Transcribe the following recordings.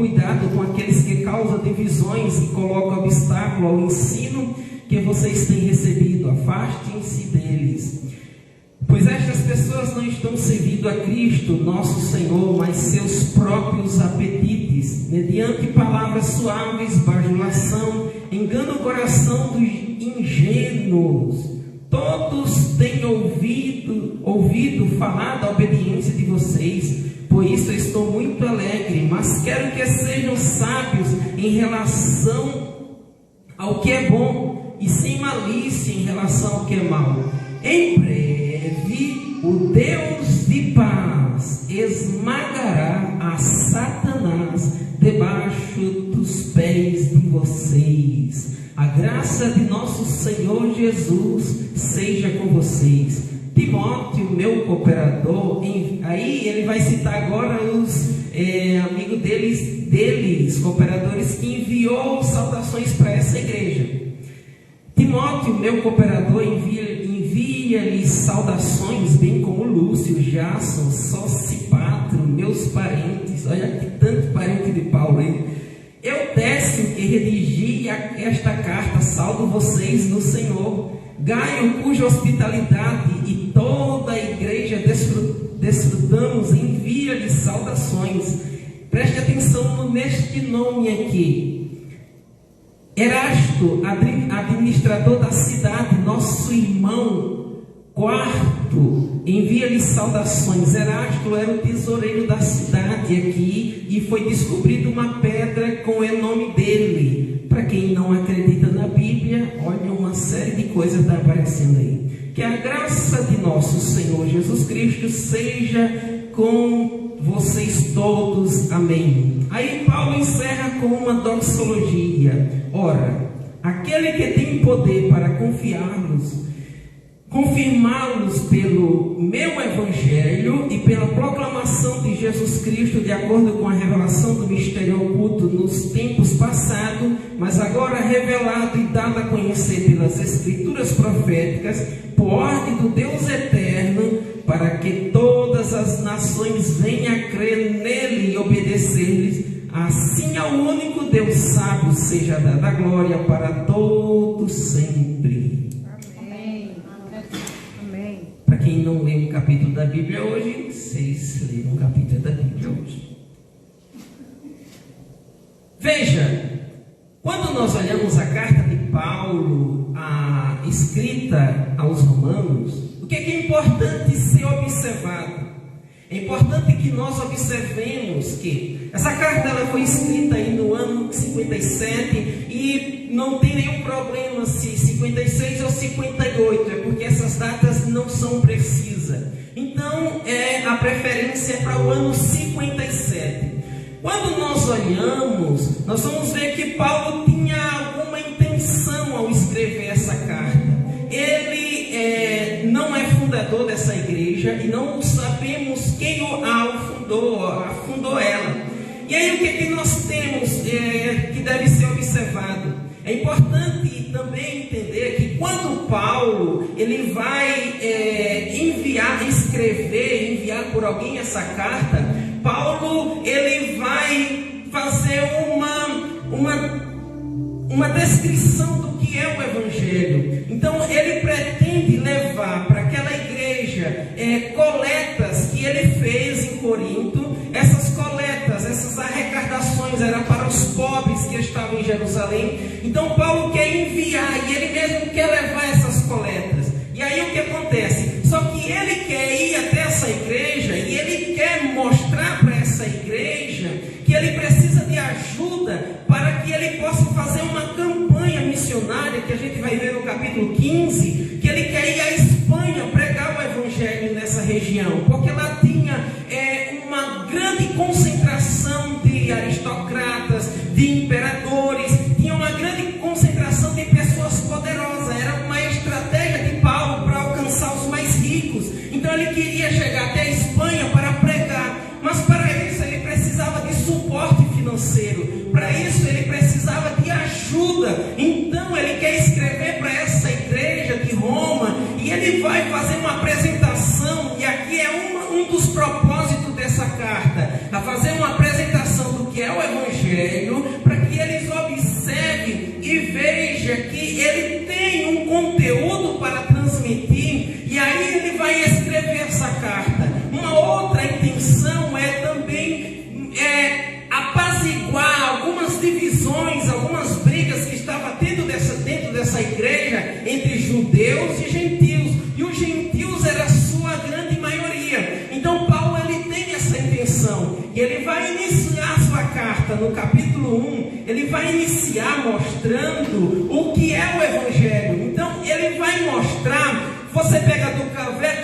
cuidado com aqueles que causam divisões e colocam obstáculo ao ensino que vocês têm recebido. Afastem-se deles, pois estas pessoas não estão servindo a Cristo, nosso Senhor, mas seus próprios apetites, mediante palavras suaves, bajulação, enganam o coração dos ingênuos. Todos têm ouvido falar da obediência de vocês, por isso eu estou muito alegre, mas quero que sejam sábios em relação ao que é bom e sem malícia em relação ao que é mau. Em breve, o Deus de paz esmagará a Satanás debaixo dos pés de vocês. A graça de nosso Senhor Jesus seja com vocês. Timóteo, meu cooperador, aí ele vai citar agora os amigos deles, cooperadores, que enviou saudações para essa igreja. Timóteo, meu cooperador, envia-lhes saudações, bem como Lúcio, Jason, Sosipatro, meus parentes. Olha que tanto parente de Paulo, hein? Eudécio, que redigi esta carta, saldo vocês no Senhor. Gaio, cuja hospitalidade e toda a igreja desfrutamos, envia-lhe saudações. Preste atenção neste nome aqui. Erasto, administrador da cidade, nosso irmão Quarto, envia-lhe saudações. Erasto era o tesoureiro da cidade aqui, e foi descobrido uma pedra com o nome dele. Para quem não acredita na Bíblia, olha, uma série de coisas está aparecendo aí. Que a graça de nosso Senhor Jesus Cristo seja com vocês todos. Amém. Aí Paulo encerra com uma doxologia. Ora, aquele que tem poder para confirmá-los pelo meu evangelho e pela proclamação de Jesus Cristo, de acordo com a revelação do mistério oculto nos tempos passados, mas agora revelado e dado a conhecer pelas escrituras proféticas, por ordem do Deus eterno, para que todas as nações venham a crer nele e obedecer-lhes. Assim ao único Deus sábio seja dada a glória para todos sempre. Para quem não lê um capítulo da Bíblia hoje, vocês leram um capítulo da Bíblia hoje. Veja, quando nós olhamos a carta de Paulo, escrita aos Romanos, o que é importante ser observado? É importante que nós observemos que essa carta ela foi escrita aí no ano 57 e não tem nenhum problema se 56 ou 58, é porque essas datas não são precisas. Então, a preferência é para o ano 57. Quando nós olhamos, nós vamos ver que Paulo tinha alguma intenção ao escrever essa carta. Ele não é fundador dessa igreja e não sabemos quem fundou ela. E aí o que nós temos que deve ser observado? É importante também entender que quando Paulo ele vai enviar por alguém essa carta, Paulo ele vai fazer uma descrição do que é o Evangelho. Então ele pretende levar para aquela igreja coletas que ele fez em Corinto. Essas coletas, essas arrecadações eram para os pobres que estavam em Jerusalém. Então Paulo quer enviar e ele mesmo quer levar essas coletas. E aí o que acontece? Só que ele quer ir até essa igreja e ele quer mostrar para essa igreja que ele precisa de ajuda para que ele possa fazer uma campanha missionária, que a gente vai ver no capítulo 15, que ele quer ir à Espanha pregar o evangelho nessa região, porque lá tinha uma grande concentração de aristocratas, de imperadores, tinha uma grande concentração de pessoas poderosas. Era uma estratégia de Paulo para alcançar os mais ricos. Então ele queria chegar até a Espanha para pregar, mas para isso ele precisava de suporte financeiro, para isso ele precisava de ajuda. Então ele quer escrever para essa igreja de Roma e ele vai fazer uma apresentação, e aqui é um dos propósitos dessa carta, a fazer uma apresentação do que é o evangelho Evangelho, para que eles observem e vejam que ele tem um conteúdo para transmitir, e aí ele vai escrever essa carta. Uma outra intenção é também apaziguar algumas divisões, algumas brigas que estava tendo dentro dessa igreja entre judeus e gentios, e os gentios era a sua grande maioria. Então Paulo ele tem essa intenção, e ele vai iniciar a sua carta no capítulo 1, ele vai iniciar mostrando o que é o Evangelho. Então ele vai mostrar, você pega do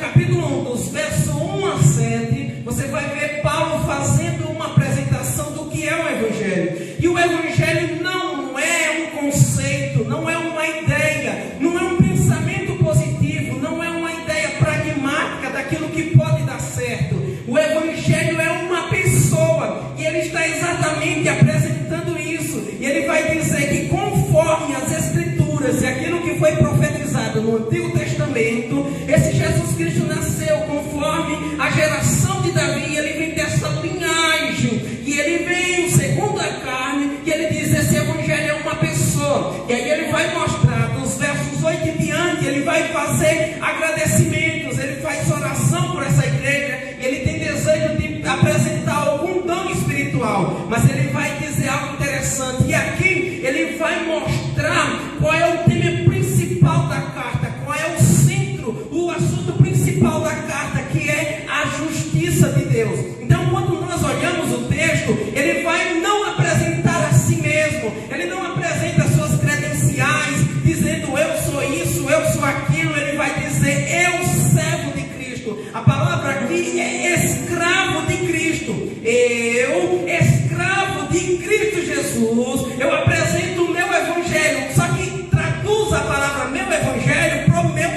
capítulo 1, dos versos 1 a 7, você vai ver Paulo fazendo uma apresentação do que é o Evangelho. E o Evangelho não é um conceito, não é uma ideia, não é um pensamento positivo, não é uma ideia pragmática daquilo que pode dar certo. O Evangelho é uma pessoa, e ele está exatamente apresentando isso. E ele vai dizer que conforme as Escrituras e aquilo que foi profetizado no Antigo Testamento, esse Jesus Cristo nasceu conforme a geração de Davi. Ele vem dessa linhagem, e ele veio segundo a carne, e ele diz: esse Evangelho é uma pessoa. E aí ele vai mostrar, dos versos 8 em diante, ele vai fazer agradecimentos, ele faz oração por essa igreja, ele tem desejo de apresentar algum dom espiritual, mas ele vai dizer algo interessante, e aqui ele vai mostrar qual é o tema principal da carta, qual é o centro, o assunto principal da carta, que é a justiça de Deus. Então, quando nós olhamos o texto, ele vai não apresentar a si mesmo, ele não apresenta suas credenciais, dizendo eu sou isso, eu sou aquilo. Ele vai dizer: eu, servo de Cristo. A palavra aqui é escravo de Cristo. Eu, escravo de Cristo Jesus, eu apresento o meu Evangelho. Só que traduz a palavra meu Evangelho para o meu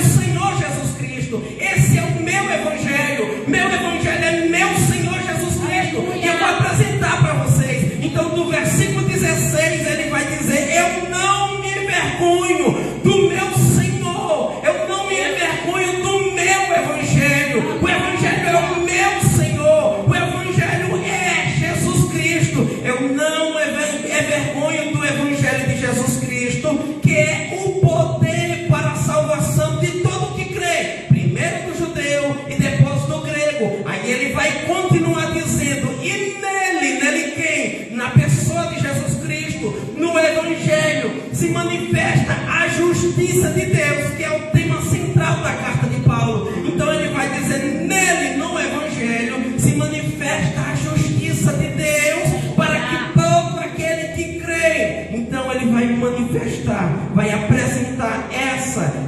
Senhor Jesus Cristo. Esse é o meu Evangelho. Meu Evangelho é meu Senhor Jesus Cristo, e eu vou apresentar para vocês. Então, do versículo 16, ele vai dizer: eu não me envergonho do meu Senhor, eu não me envergonho do meu Evangelho. O Evangelho é o meu Senhor, o Evangelho é Jesus Cristo. Eu não envergonho do Evangelho de Jesus Cristo, que é o poder para a salvação de todo que crê, primeiro do judeu e depois do grego. Aí ele vai continuar dizendo: e nele quem? Na pessoa de Jesus Cristo, no Evangelho, se manifesta a justiça de Deus, que é o tema central da carta de Paulo. Então ele vai dizer: nele, no Evangelho, se manifesta a justiça de Deus para que todo aquele que crê. Então ele vai manifestar, vai apresentar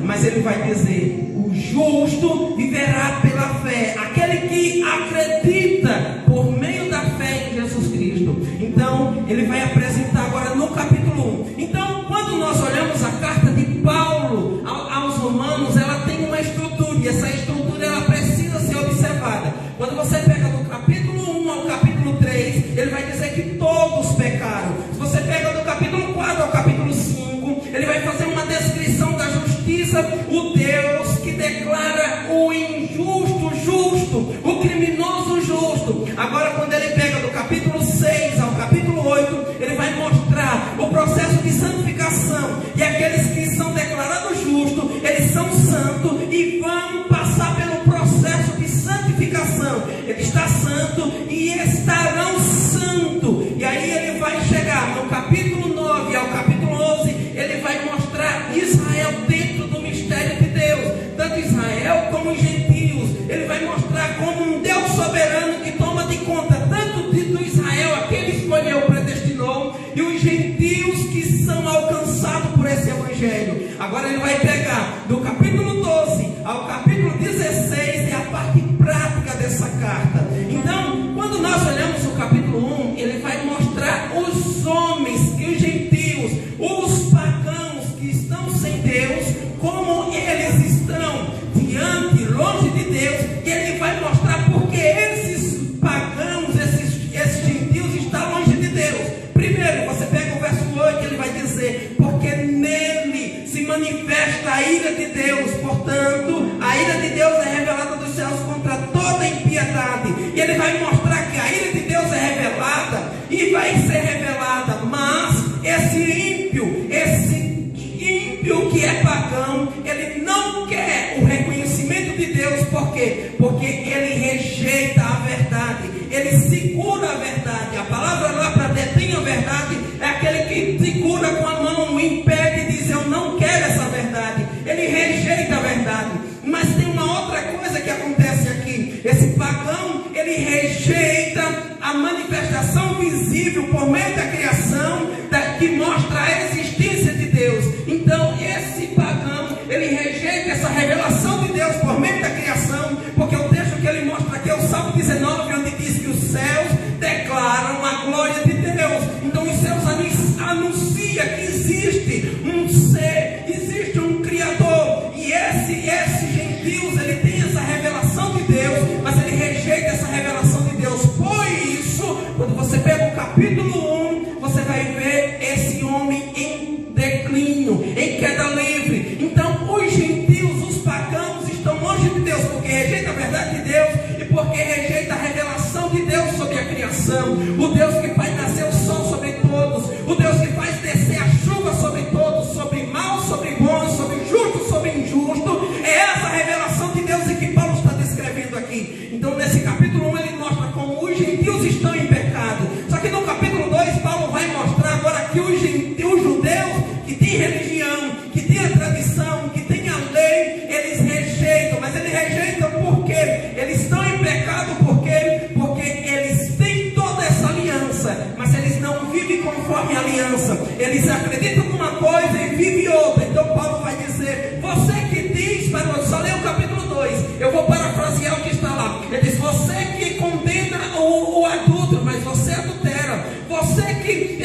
mas ele vai dizer: o justo viverá pela fé, aquele que acredita por meio da fé em Jesus Cristo. Então ele vai apresentar agora no capítulo 1. Então, quando nós olhamos a carta de Paulo aos Romanos, ela tem uma estrutura, e essa estrutura ela precisa ser observada. Quando você pega do capítulo 1 ao capítulo 3, ele vai dizer que todos pecaram. Se você pega do capítulo 4 ao capítulo 5, ele vai fazer uma descrição da justiça, o Deus que declara o injusto justo, o criminoso justo. Agora, quando ele pega do capítulo 6 ao capítulo 8, ele vai mostrar o processo de santificação, e aqueles que são declarados justos, eles são santos e vão passar pelo processo de santificação. Ele está santo e estarão santo. E aí ele vai chegar no capítulo 9 ao capítulo 11, ele vai mostrar Israel dentro do mistério de Deus, tanto Israel como os gentios. Ele vai mostrar como um Deus soberano que toma de conta tanto do Israel, aquele escolheu, predestinou, e os gentios que são alcançados por esse evangelho. Agora ele vai pegar do capítulo 12 ao capítulo 16, é a parte prática dessa carta. Então, quando nós olhamos o capítulo 1, ele vai mostrar os homens e os gentios, os pagãos que estão sem Deus, como eles estão diante, longe de Deus, e ele vai mostrar porque esses pagãos, esses gentios estão longe de Deus. Primeiro, você pega o verso 8, ele vai dizer: porque nele se manifesta e vai ser revelada. Mas esse ímpio que é pagão, ele não quer o reconhecimento de Deus. Por quê? Porque ele rejeita a verdade, ele segura a verdade. A palavra lá para detém a verdade é aquele que segura com a mão, impede e diz: eu não quero essa verdade. Ele rejeita a verdade. Mas tem uma outra coisa que acontece aqui. Esse pagão, ele rejeita a manifestação visível por meio da criação, que mostra a existência de Deus. Então esse pagão, ele rejeita essa revelação de Deus por meio da criação, porque o texto que ele mostra aqui é o Salmo 19, onde diz que os céus declaram a glória de Deus. Então os céus anunciam que existe um ser, existe um Criador, e esses gentios, ele tem essa revelação de Deus, mas ele rejeita essa revelação de Deus. Por isso, quando você pega o capítulo 1, você vai ver esse homem em declínio, em queda livre. Então os gentios, os pagãos, estão longe de Deus, porque rejeita a verdade de Deus e porque rejeita a revelação de Deus sobre a criação. O Deus que faz nascer o sol sobre todos, o Deus que faz descer a chuva sobre todos, sobre maus, sobre bons, sobre justos, sobre injustos. É essa revelação de Deus em que Paulo está descrevendo aqui. Então nesse capítulo 1 ele mostra como os gentios estão em pecado. Só que no capítulo 2 Paulo vai mostrar agora que os judeus que têm religião, que têm a tradição, que têm a lei, eles rejeitam. Mas eles rejeitam por quê? Eles estão em pecado por quê? Porque eles têm toda essa aliança, mas eles não vivem conforme a aliança. Eles acreditam numa coisa e vivem outra. Então Paulo vai dizer: você que diz, mas só lê o capítulo 2, eu vou parafrasear o que está lá. Ele diz: você que condena o adúltero, mas você adultera. Você que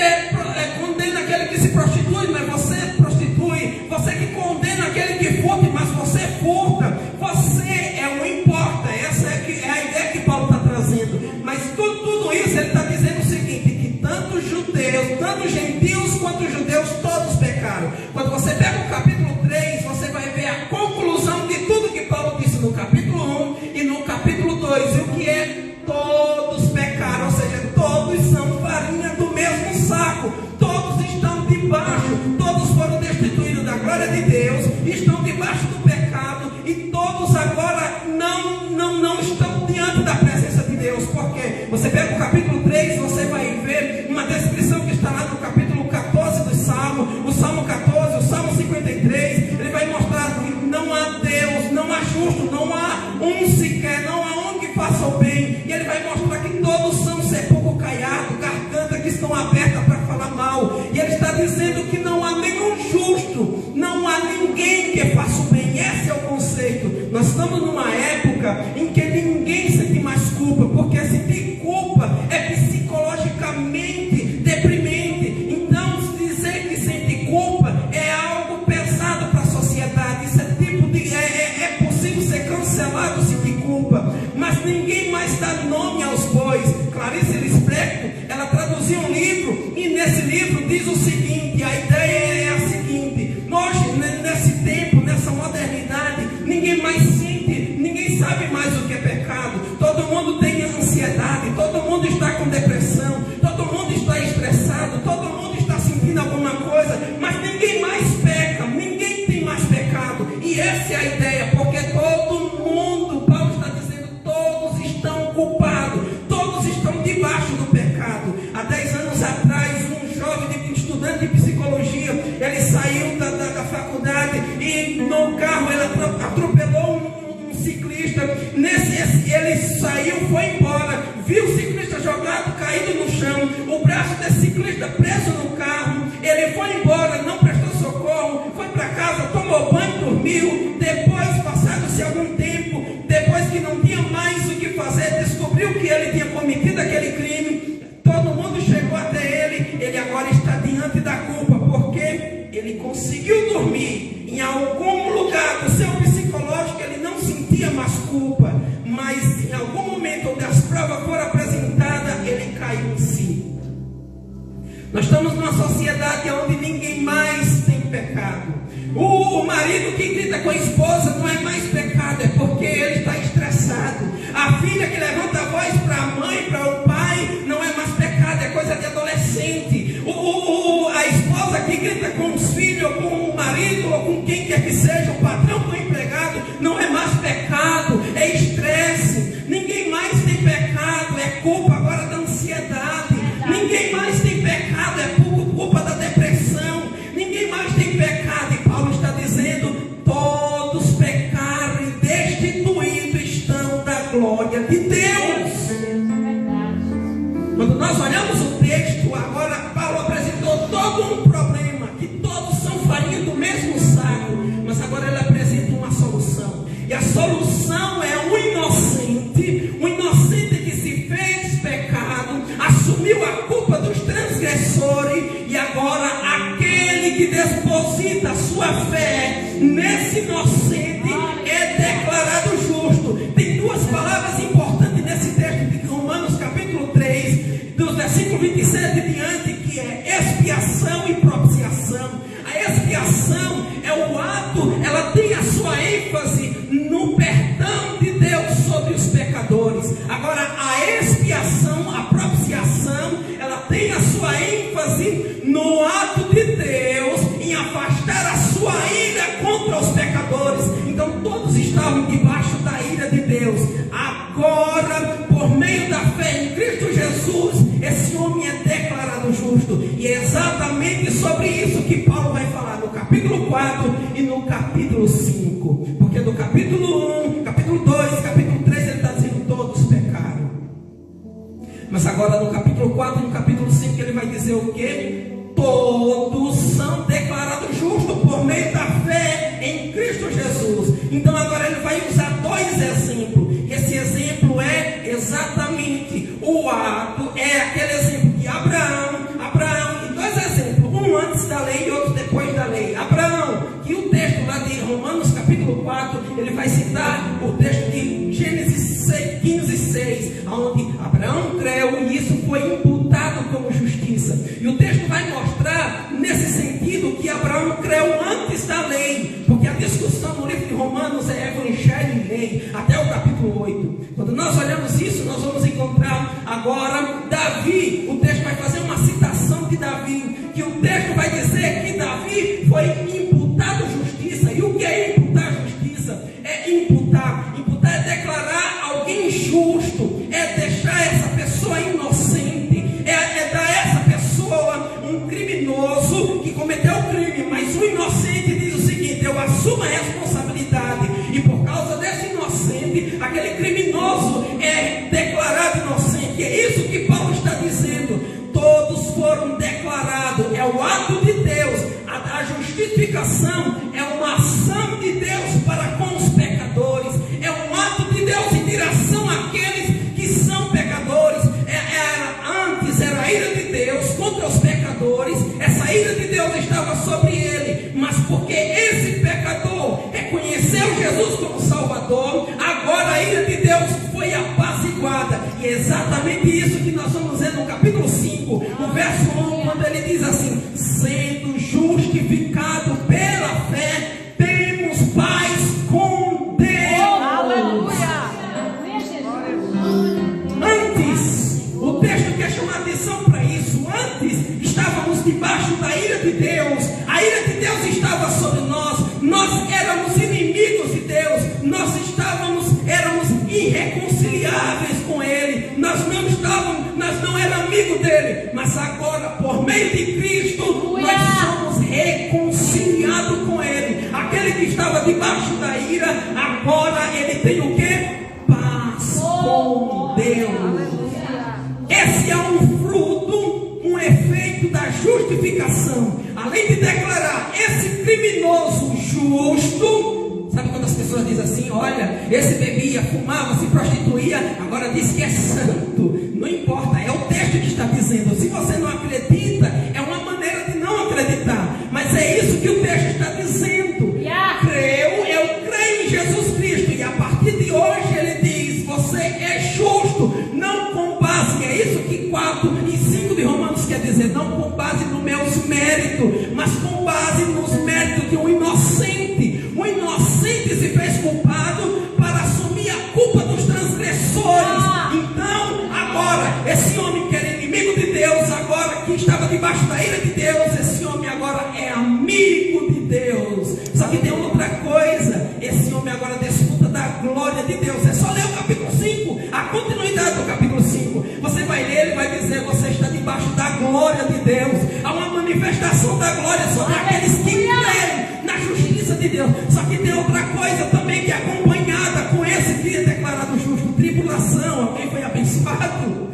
condena aquele que se prostitui, mas você prostitui. Você que condena aquele que furta, mas você furta. Você é o importa. Essa é a ideia que Paulo está trazendo. Mas tudo isso ele está dizendo o seguinte: que tanto judeus, tanto gentios quanto judeus, todos pecaram. Quando você pega o capítulo 3, você vai ver a conclusão de tudo que Paulo disse no capítulo 1 e no capítulo 2. E o que é? Todos pecaram, ou seja, todos são farinha do mesmo saco. Todos estão debaixo, todos foram destituídos da glória de Deus, estão debaixo do pecado, e todos agora não estão diante da presença de Deus. Por quê? Você pega o capítulo 3, você vai ver uma descrição que está lá no capítulo 14 do Salmo, o Salmo 14, o Salmo 53, ele vai mostrar que não há Deus, não há justo, não há um sequer, não há um que faça o bem, e ele vai mostrar que todos são sepulcro caiado, garganta que estão abertas para falar mal, e ele está dizendo que não há nenhum justo, não há ninguém que faça o bem. Esse é o conceito. Nós estamos numa época em que ninguém sente mais culpa, porque sentir culpa é psicologicamente deprimente. Então dizer que sente culpa é algo pesado para a sociedade. Isso é tipo de é possível ser cancelado sentir culpa, mas ninguém mais dá nome aos bois. Clarice Lispector, ela traduziu um livro, e nesse livro diz o seguinte: a ideia é a seguinte: hoje, nesse tempo, nessa modernidade, ninguém mais sente, ninguém sabe mais o que é pecado. Todo mundo tem ansiedade, todo mundo está com depressão, todo mundo está estressado, todo mundo está sentindo alguma coisa, mas ninguém mais peca, ninguém tem mais pecado. E essa é a ideia, porque todo mundo, Paulo está dizendo, todos estão culpados, todos estão debaixo do pecado. Há 10 anos atrás, um jovem estudante de psicologia, ele saiu da faculdade e no carro ele atropelou um ciclista. Ele saiu, foi embora, viu o ciclista jogado, caído no chão, o braço desse ciclista preso no carro. Ele foi embora, não prestou socorro, foi para casa, tomou banho, dormiu. Depois, passado-se algum tempo, depois que não tinha mais o que fazer, descobriu que ele tinha cometido aquele crime. Todo mundo chegou até ele agora está diante da culpa, porque ele conseguiu dormir em algum lugar do seu psicológico. Ele não sentia mais culpa, mas em algum momento onde as provas foram apresentadas, ele caiu em si. Nós estamos numa sociedade onde ninguém mais tem pecado. O marido que grita com a esposa não é mais pecado, é porque ele está estressado. A filha que levanta a voz para a mãe, para o pai, não é mais pecado, é coisa de inocente. A esposa que grita com os filhos, ou com o marido, ou com quem quer que seja, o patrão com o empregado, não é mais pecado, é estresse. Ninguém mais tem pecado, é culpa agora da ansiedade. Ninguém mais tem pecado, é culpa da depressão. Ninguém mais tem pecado, e Paulo está dizendo: todos pecaram e destituídos estão da glória de Deus. Quando nós olhamos o texto, agora Paulo apresentou todo um problema, que todos são farinha do mesmo saco, mas agora ele apresenta uma solução. E a solução é um inocente que se fez pecado, assumiu a culpa dos transgressores, e agora aquele que deposita a sua fé nesse inocente é declarado justo. Tem duas palavras importantes nesse texto de Romanos capítulo 3, dos versículos 27 e diante, que é expiação e propiciação. A expiação é o ato, ela tem a sua ênfase no perdão de Deus sobre os pecadores. Agora a expiação, a propiciação, ela tem a sua ênfase no ato de Deus em afastar a sua ira contra os pecadores. Então todos estavam debaixo da ira de Deus. Agora, por meio da fé em Cristo Jesus, esse homem é declarado justo. E é exatamente sobre isso que Paulo vai falar no capítulo 4 e no capítulo 5. Porque do capítulo 1, capítulo 2, capítulo 3, ele está dizendo: todos pecaram. Mas agora no capítulo 4 e no capítulo 5 ele vai dizer o quê? Todos são declarados justos por meio da fé em Cristo Jesus. Então agora ele vai usar dois exemplos. E esse exemplo é exatamente o ato, é aquele exemplo de Abraão, e dois exemplos, um antes da lei e outro depois da lei. Abraão, que o texto lá de Romanos capítulo 4, ele vai citar o texto de Gênesis 15:6, onde Abraão creu e isso foi imputado como justiça. E o texto vai mostrar nesse sentido que Abraão creu antes da lei, porque a discussão no livro de Romanos é evangelho e lei, até o capítulo 8. Quando nós olhamos isso, nós vamos encontrar agora Davi. O texto vai fazer uma citação de Davi, que o texto vai dizer que Davi foi imputado justiça. E o que é imputar justiça? É imputar é declarar alguém justo, é deixar essa pessoa inocente, é dar a essa pessoa um criminoso que cometeu o crime, mas o inocente diz o seguinte: eu assumo a responsabilidade, e por causa desse inocente, aquele criminoso é declarado inocente. É isso que Paulo está dizendo: todos foram declarados, é o ato de Deus. A justificação é uma ação de Deus para com os pecadores, é um ato de Deus em direção àqueles que são pecadores. Antes era a ira de Deus contra os pecadores, essa ira de Deus estava sobre ele, mas porque esse pecador reconheceu Jesus como Salvador, agora a ira de Deus foi apaziguada. E é exatamente isso que nós vamos ver no capítulo 5, no verso 1, quando ele diz assim: sendo justificado pela fé, temos paz com Deus. Aleluia! Antes, o texto quer chamar atenção para isso. Antes estávamos debaixo da ira de Deus, a ira de Deus estava sobre nós, nós éramos inimigos de Deus, nós éramos irreconciliáveis com Ele, nós não éramos amigos dele, mas agora, por meio de Cristo, nós somos reconciliados com Ele. Aquele que estava debaixo da ira, agora ele tem o quê? Paz com Deus. Esse é um fruto, um efeito da justificação. Além de declarar esse criminoso justo, sabe quando as pessoas dizem assim: olha, esse bebia, fumava, se prostituía, agora diz que é santo. Não importa, é o texto que está dizendo. Se você não acredita, é uma maneira de não acreditar, mas é isso que o texto está dizendo. Eu creio em Jesus Cristo, e a partir de hoje ele diz: você é justo, não com base, é isso que 4 e 5 de Romanos quer dizer, não com base nos meus méritos, mas com base nos méritos de um inocente. O inocente se fez culpado para assumir a culpa dos transgressores. Então, agora, esse homem que era inimigo de Deus, agora que estava debaixo da ira de Deus, esse homem agora é amigo de Deus. Só que tem outra coisa, esse homem agora desfruta da glória de Deus. É só ler o capítulo 5, a continuidade do capítulo 5. Você vai ler, ele vai dizer: você está debaixo da glória de Deus. Há uma manifestação da glória sobre aqueles que creem na justiça de Deus. Só que tem outra coisa também que é acompanhada com esse que é declarado justo: tribulação. Alguém foi abençoado?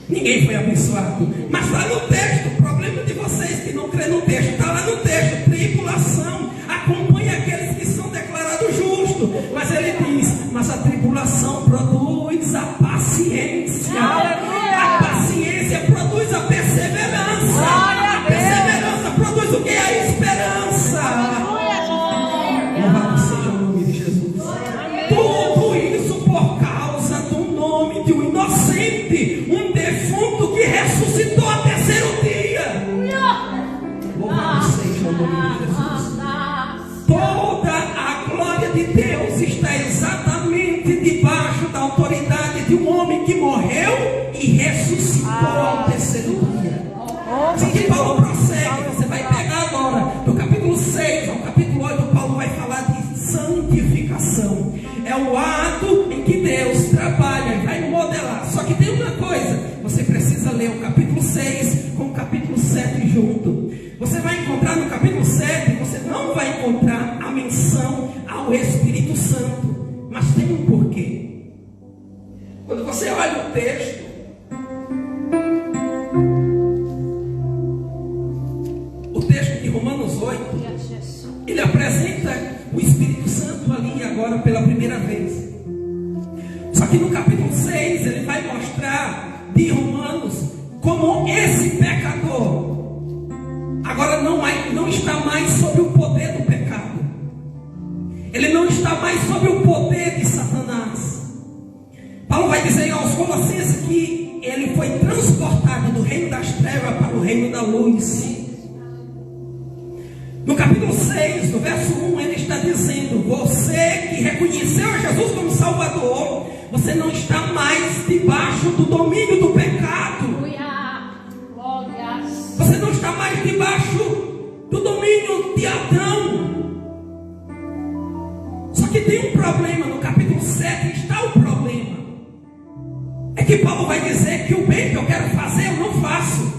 Ninguém foi abençoado. Mas está no texto. O problema de vocês que não crêem no texto, está lá no texto: tribulação. Acompanha aqueles que são declarados justos. Mas ele diz: mas a tribulação produz a paciência. A paciência produz a perseverança. A perseverança produz o que? A esperança. Louvado seja o nome de Jesus. Tudo isso por causa do nome de um inocente, um defunto que ressuscitou ao terceiro dia. Louvado seja o nome de Jesus. Toda a glória de Deus está exatamente debaixo da autoridade de um homem que morreu e ressuscitou ao terceiro dia. Só que Paulo prossegue. Você vai pegar agora do capítulo 6 ao capítulo 8. Paulo vai falar de santificação. É o ato em que Deus trabalha e vai modelar. Só que tem uma coisa: você precisa ler o capítulo 6 com o capítulo 7 junto. Você vai encontrar no capítulo 7, você não vai encontrar a menção ao Espírito Santo. Mas tem um porquê. Quando você olha o texto, o texto de Romanos 8, ele apresenta o Espírito Santo ali agora pela primeira vez. Só que no capítulo 6 ele vai mostrar de Romanos como esse pecador agora não está mais sob o poder do pecado. Ele não está mais sob o poder de Satanás. Paulo vai dizer aos Colossenses que ele foi transportado do reino das trevas para o reino da luz. No capítulo 6, no verso 1, ele está dizendo: você que reconheceu a Jesus como Salvador, você não está mais debaixo do domínio do pecado. Você não está mais debaixo do domínio de Adão. Só que tem um problema. No capítulo 7 está o problema. É que Paulo vai dizer que o bem que eu quero fazer eu não faço,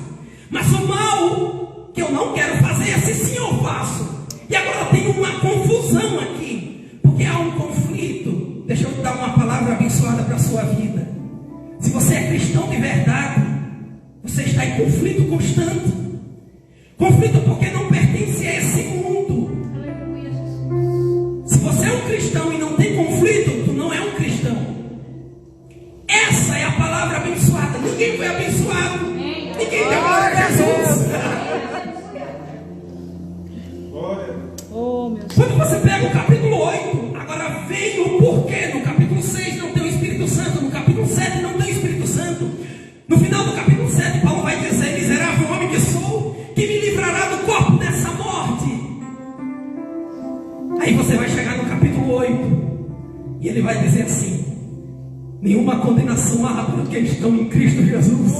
mas o mal que eu não quero fazer, esse sim eu faço. E agora tem uma confusão aqui, porque há um conflito. Deixa eu dar uma palavra abençoada para a sua vida. Se você é cristão de verdade, você está em conflito constante. Conflito porque não pertence a esse mundo. Se você é um cristão e não tem conflito, tu não é um cristão. Essa é a palavra abençoada. Ninguém foi abençoado. Ninguém deu glória a Jesus. Quando você pega o capítulo 8, agora vem o porquê. No capítulo 6 não tem o Espírito Santo. No capítulo 7 não tem o Espírito Santo. No final do capítulo 7, Paulo vai dizer: miserável homem que sou, que me livrará do corpo dessa morte. Aí você vai chegar no capítulo 8 e ele vai dizer assim: nenhuma condenação há para os que estão em Cristo Jesus,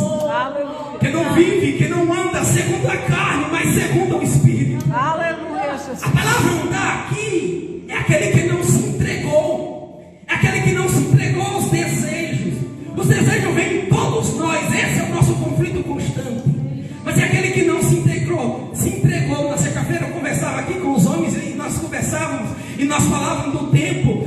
que não vive, que não anda segundo a carne, mas segundo o Espírito. A palavra andar aqui é aquele que não se entregou, é aquele que não se entregou aos desejos. Os desejos vêm em todos nós, esse é o nosso conflito constante. Mas é aquele que não se entregou. Na sexta-feira eu conversava aqui com os homens e nós conversávamos e nós falávamos do tempo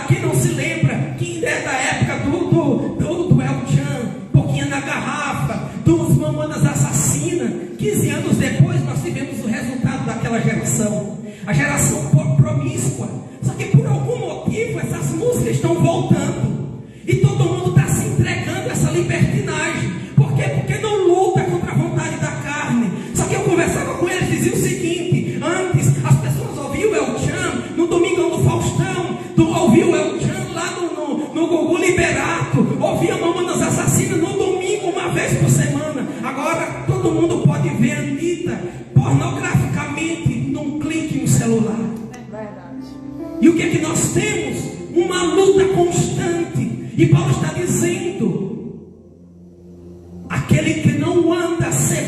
quem não se lembra, que é da época do El Chan, Pouquinha na Garrafa, dos Mamonas Assassinas. 15 anos depois nós tivemos o resultado daquela geração, a geração promíscua. Só que por algum motivo essas músicas estão voltando e todo mundo está se entregando a essa libertinagem. Por quê? Porque não luta contra a vontade da carne. Só que eu conversava com eles, dizia o seguinte: antes as pessoas ouviam o El Chan no Domingão do Faustão, ouviam o El Chan lá no Gugu Liberato, ouvia Mamonas Assassinas no domingo uma vez por semana. Agora todo mundo pode ver a Anitta pornograficamente num clique no celular. E o que é que nós temos? Uma luta constante. E Paulo está dizendo: aquele que não anda sem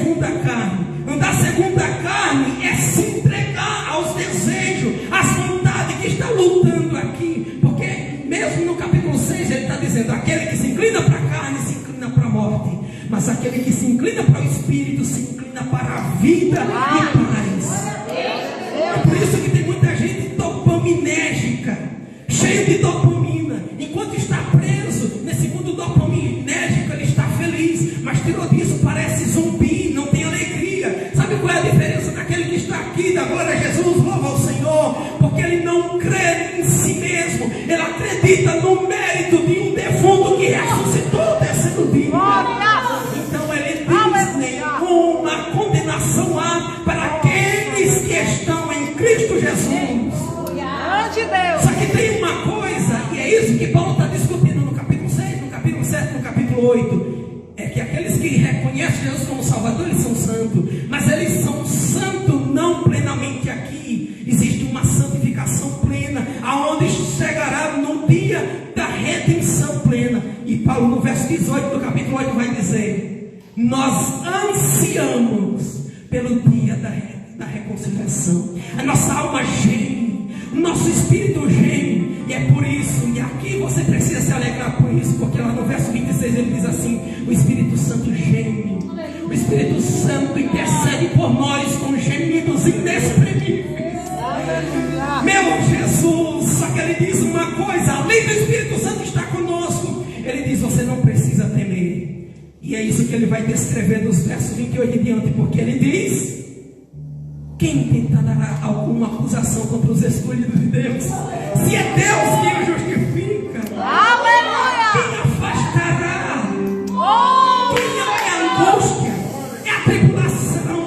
aquele que se inclina para o Espírito, se inclina para a vida e paz. É por isso que tem muita gente dopaminérgica, cheio de dopamina. Enquanto está preso nesse mundo dopaminérgico, ele está feliz, mas tirou disso, parece zumbi, não tem alegria. Sabe qual é a diferença daquele que está aqui, da glória a Jesus, louva ao Senhor? Porque ele não crê em si mesmo, ele acredita no mérito de um defunto que ressuscitou terceiro dia. Então ele diz: nenhuma condenação há para aqueles que estão em Cristo Jesus. Só que tem uma coisa, e é isso que Paulo está discutindo no capítulo 6, no capítulo 7, no capítulo 8. É que aqueles que reconhecem Jesus como Salvador, eles são santos, mas eles são santos não plenamente aqui. Existe uma santificação plena, aonde chegará no dia da redenção plena. E Paulo, no verso 18 do capítulo 8, vai dizer: nós ansiamos pelo dia da reconciliação. A nossa alma geme, o nosso espírito geme, e é por isso, e aqui você precisa se alegrar por isso, porque lá no verso 26 ele diz assim: o Espírito Santo geme, o Espírito Santo intercede por nós com gemidos inexprimíveis. Meu Jesus, só que ele diz uma coisa: além do Espírito Santo estar conosco, ele diz: você não precisa temer. E é isso que ele vai descrever nos versos 28 em diante, porque ele diz: quem tentará alguma acusação contra os escolhidos de Deus? Se é Deus quem o justifica, aleluia! Quem afastará? Quem é a angústia? É a tribulação?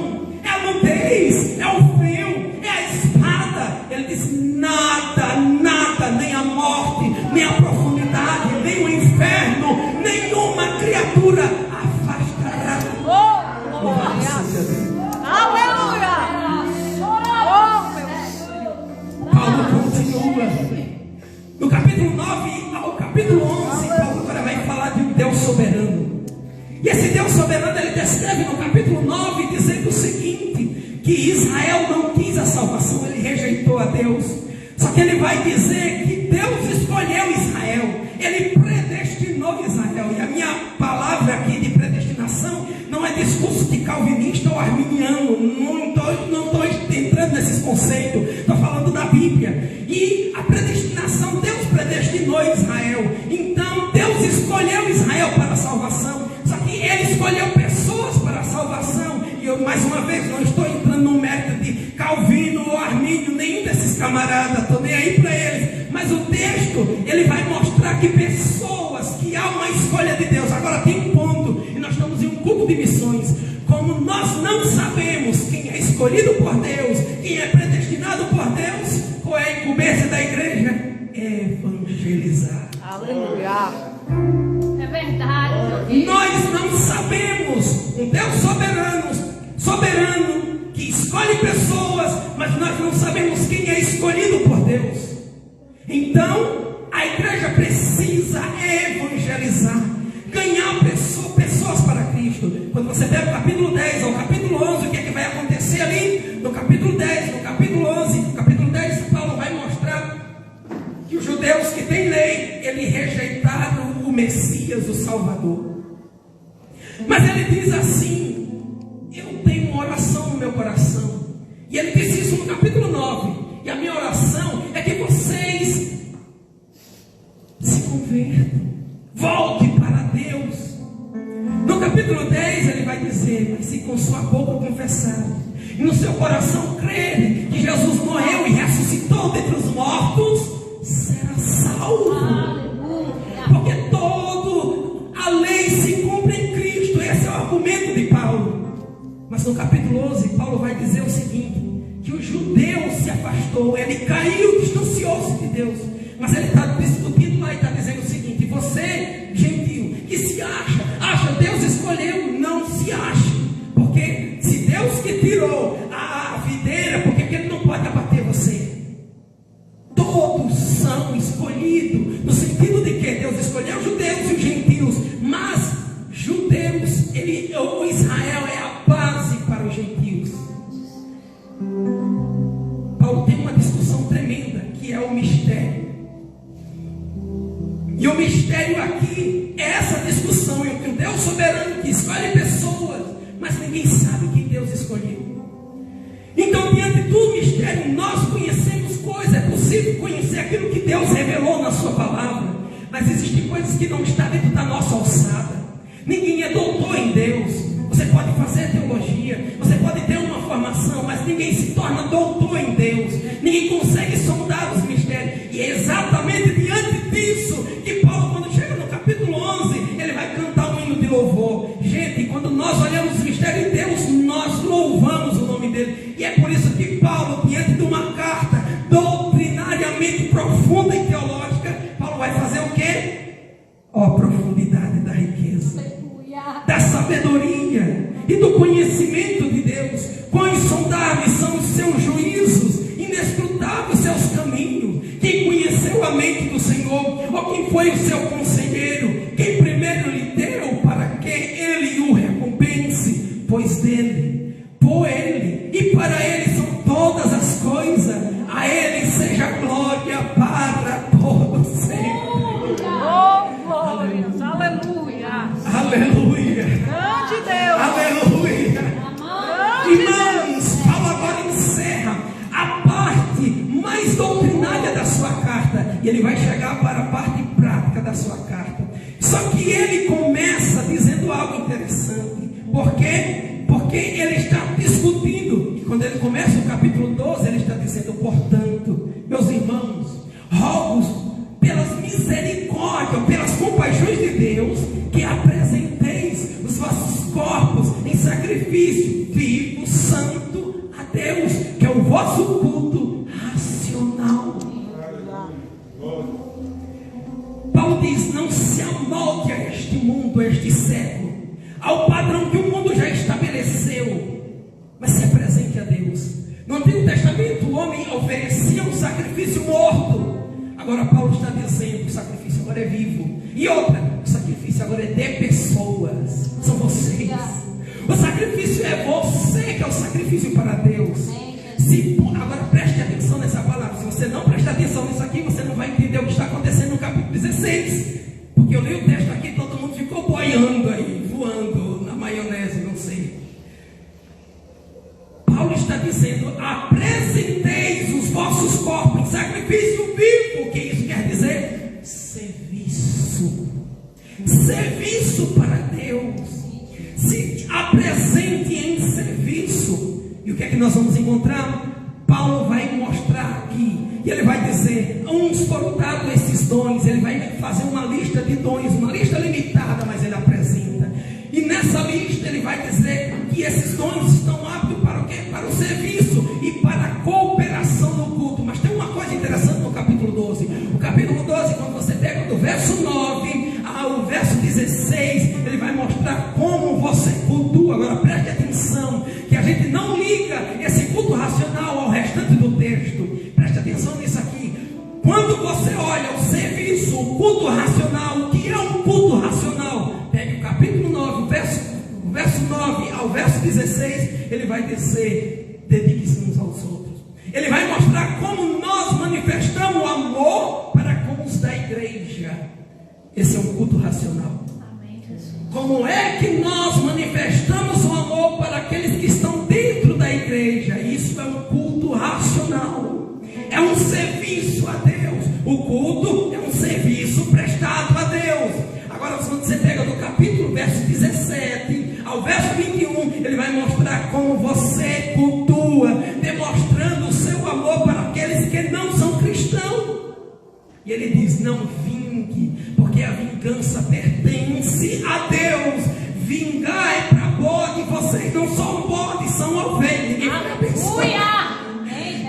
É a nudez? É o frio? É a espada? Ele diz: nada, nada, nem a morte, nem a profundidade, nem o inferno, nenhuma criatura afastará. Aleluia! Paulo continua. No capítulo 9 ao capítulo 11, Paulo agora vai falar de um Deus soberano. E esse Deus soberano ele descreve no capítulo 9, dizendo o seguinte: que Israel não quis a salvação, ele rejeitou a Deus. Só que ele vai dizer que Deus escolheu Israel, ele predestinou Israel. E a minha palavra aqui de predestinação não é discurso de calvinista ou arminiano, não estou entrando nesses conceitos, estou falando da Bíblia. E a predestinação, Deus predestinou Israel, então Deus escolheu Israel para a salvação. Só que ele escolheu pessoas para a salvação. E eu, mais uma vez, não estou entrando no mérito de Calvino ou Armínio, nenhum desses camaradas, estou nem aí para eles. Mas o texto, ele vai mostrar que pessoas, que há uma escolha de Deus. Agora tem um ponto, e nós estamos em um culto de missões. Como nós não sabemos quem é escolhido por Deus, quem é predestinado por Deus, qual é a incumbência da igreja? Evangelizar. Aleluia! É verdade. Nós não sabemos. Um Deus soberano, que escolhe pessoas, mas nós não sabemos quem é escolhido por Deus. Então, a igreja precisa evangelizar, ganhar pessoas para Cristo. Quando você pega o capítulo 10 ao capítulo 11, o que é que vai acontecer ali? No capítulo 10, no capítulo 11, no capítulo 10, Paulo vai mostrar que os judeus que têm lei, eles rejeitaram o Messias, o Salvador. Mas ele diz assim: eu tenho uma oração no meu coração. E ele disse isso no capítulo 9. E a minha oração é que vocês se convertam, volte para Deus. No capítulo 10 ele vai dizer: mas se com sua boca confessar e no seu coração crer que Jesus morreu e ressuscitou dentre os mortos, será salvo. Porque toda a lei se cumpre em Cristo. Esse é o argumento de Paulo. Mas no capítulo 11 Paulo vai dizer o seguinte: que o judeu se afastou, ele caiu, distanciou-se de Deus. Mas ele está discutindo lá e está dizendo o seguinte: você, gentil, que se acha Deus escolheu, não se ache. Porque se Deus que tirou a videira, por que ele não pode abater você? Todos são escolhidos, no sentido de que Deus escolheu os judeus e os gentios. Mas judeus, ou Israel é a base para os gentios. Paulo tem uma discussão tremenda, que é o mistério. E o mistério aqui é essa discussão entre o Deus soberano que escolhe pessoas ninguém sabe quem Deus escolheu. Então, diante do mistério, nós conhecemos coisas. É possível conhecer aquilo que Deus revelou na sua palavra, mas existem coisas que não estão dentro da nossa alçada. Ninguém é doutor em Deus. Você pode fazer teologia, você pode ter uma formação, mas ninguém se torna doutor em Deus. Ninguém consegue sondar os mistérios. E é exatamente diante disso que Paulo, quando chega no capítulo 11, ele vai cantar um hino de louvor. Gente, quando nós olhamos o mistério de Deus, nós louvamos o nome dele. E é por isso que Paulo, diante de uma carta doutrinariamente profunda e teológica, Paulo vai fazer o quê? Ó, profundidade da riqueza, da sabedoria e do conhecimento de Deus. Quão insondáveis são os seus juízos, inescrutáveis seus caminhos. Quem conheceu a mente do Senhor? Ou quem foi o seu conselheiro? Quem primeiro lhe deu para que ele o recompense? Pois dele, por ele e para ele são todas as coisas. A ele seja glória para todo sempre. Oh, glórias. Aleluia. Aleluia. Grande Deus. Aleluia. Irmãos, Paulo agora encerra a parte mais doutrinária da sua carta. E ele vai chegar para a parte prática da sua carta. Só que ele começa dizendo algo interessante. Por quê? Porque ele está discutindo. E quando ele começa o capítulo 12, ele está dizendo: portanto, meus irmãos, rogo pelas misericórdias, pelas compaixões de Deus, que apresenteis os vossos corpos em sacrifício vivo, santo a Deus, que é o vosso culto racional. Paulo diz: não se amolde a este mundo, a este século, ao padrão que o mundo já estabeleceu, mas se apresente a Deus. No Antigo Testamento o homem oferecia um sacrifício morto. Agora Paulo está dizendo que o sacrifício agora é vivo. E outra, o sacrifício agora é de pessoas. São vocês. O sacrifício é você que é o sacrifício para Deus. Agora preste atenção nessa palavra. Se você não prestar atenção nisso aqui, você não vai entender o que está acontecendo no capítulo 16. Porque eu li o texto aqui e todo mundo ficou boiando aí, voando na maionese, não sei. Paulo está dizendo: apresenteis os vossos corpos em sacrifício vivo. O que isso quer dizer? Serviço. Serviço para Deus. Se apresente em serviço. E o que é que nós vamos encontrar? Paulo vai mostrar aqui. E ele vai dizer: uns foram dados esses dons. Ele vai fazer uma lista de dons, uma lista limitada, mas ele apresenta. E nessa lista ele vai dizer que esses dons estão aptos para o quê? Para o serviço e para a cooperação no culto. Mas tem uma coisa interessante no capítulo 12. O capítulo 12, quando você pega do verso 9 ao verso 16, ele vai mostrar como você cultua. Agora preste atenção, que a gente não liga esse culto racional ao restante do texto. Preste atenção nisso aqui. Quando você olha o serviço, o culto racional, o que é um culto racional? Pegue o capítulo 9, o verso 9 ao verso 16, ele vai dizer: dedique-se uns aos outros. Ele vai mostrar como nós manifestamos o amor para com os da igreja. Esse é um culto racional. Como é que nós manifestamos o amor para aqueles que estão dentro da igreja? Isso é um culto racional. É um serviço a Deus. O culto é um serviço prestado a Deus. Agora, quando você pega do capítulo verso 17 ao verso 21, ele vai mostrar como você cultua, demonstrando o seu amor para aqueles que não são cristãos. E ele diz: não vingue, porque a vingança pertence a Deus. Vingar é para bode. Vocês não são bode, são ovelhas. Ninguém foi abençoado.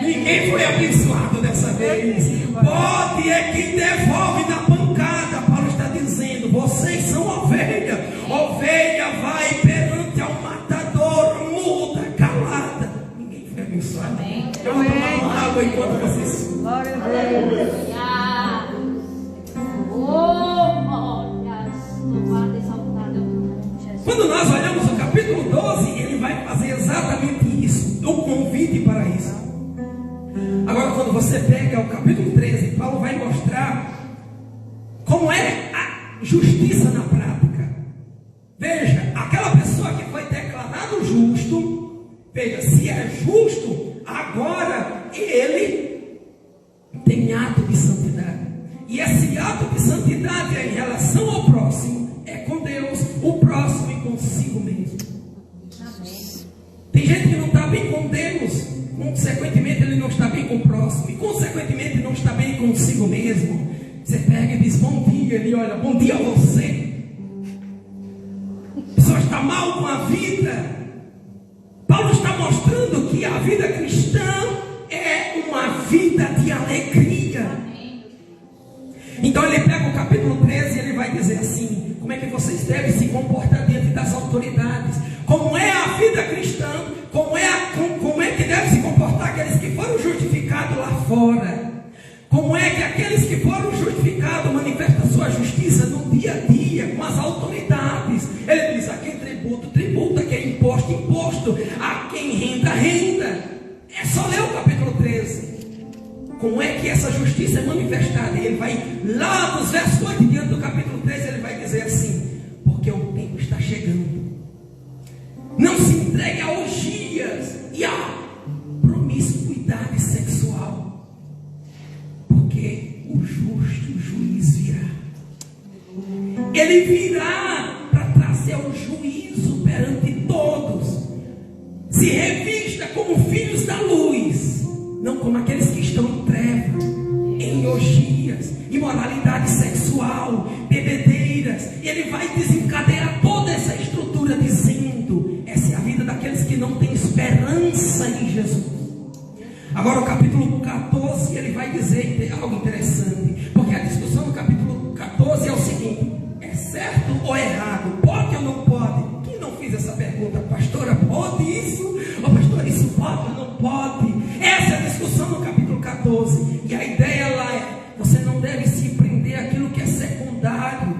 Ninguém foi abençoado dessa vez. Bode é quem devolve na pancada. Paulo está dizendo: vocês são ovelha. Ovelha vai perante ao matador, muda, calada. Ninguém foi abençoado. Eu vou tomar uma água enquanto vocês. Glória a Deus. Quando nós olhamos o capítulo 12, ele vai fazer exatamente isso, o convite para isso. Agora, quando você pega o capítulo 13, Paulo vai mostrar como é a justiça na prática. Veja, aquela pessoa que foi declarada justa, justo, veja, se é justo, agora ele tem ato de santidade. E esse ato de santidade é em relação ao próximo, é com Deus, o próximo e consigo mesmo. Tem gente que não está bem com Deus, consequentemente ele não está bem com o próximo, e consequentemente não está bem consigo mesmo. Você pega e diz bom dia, ele olha, bom dia a você. A pessoa está mal com a vida. Paulo está mostrando que a vida cristã é uma vida de alegria. Então ele pega o capítulo 13 e ele vai dizer assim: como é que vocês devem se comportar diante das autoridades? Como é a vida cristã? Como é que devem se comportar aqueles que foram justificados lá fora? Como é que aqueles que foram justificados manifestam sua justiça no dia a dia com as autoridades? Ele diz: a quem tributo, tributo, a quem imposto, imposto, a quem renda, renda. É só ler o capítulo 13. Como é que essa justiça é manifestada? Ele vai lá nos versos 8 e diante do capítulo 13, ele vai dizer assim: porque o tempo está chegando. Não se entregue a orgias e a promiscuidade sexual, porque o justo juiz virá. Ele virá para trazer o juízo perante todos. Se revista como filhos da luz, não como aqueles que estão em trevas, em orgias, imoralidade sexual, bebedeiras. Ele vai desencadear toda essa estrutura dizendo: essa é a vida daqueles que não têm esperança em Jesus. Agora o capítulo 14 ele vai dizer algo interessante, porque a discussão no capítulo 14 é o seguinte: é certo ou errado? Pode ou não pode? Quem não fez essa pergunta? Pastora, pode isso? Ou pastor, isso pode ou não pode? Essa é a discussão no capítulo 14. E a ideia lá é: você não deve se prender àquilo que é secundário,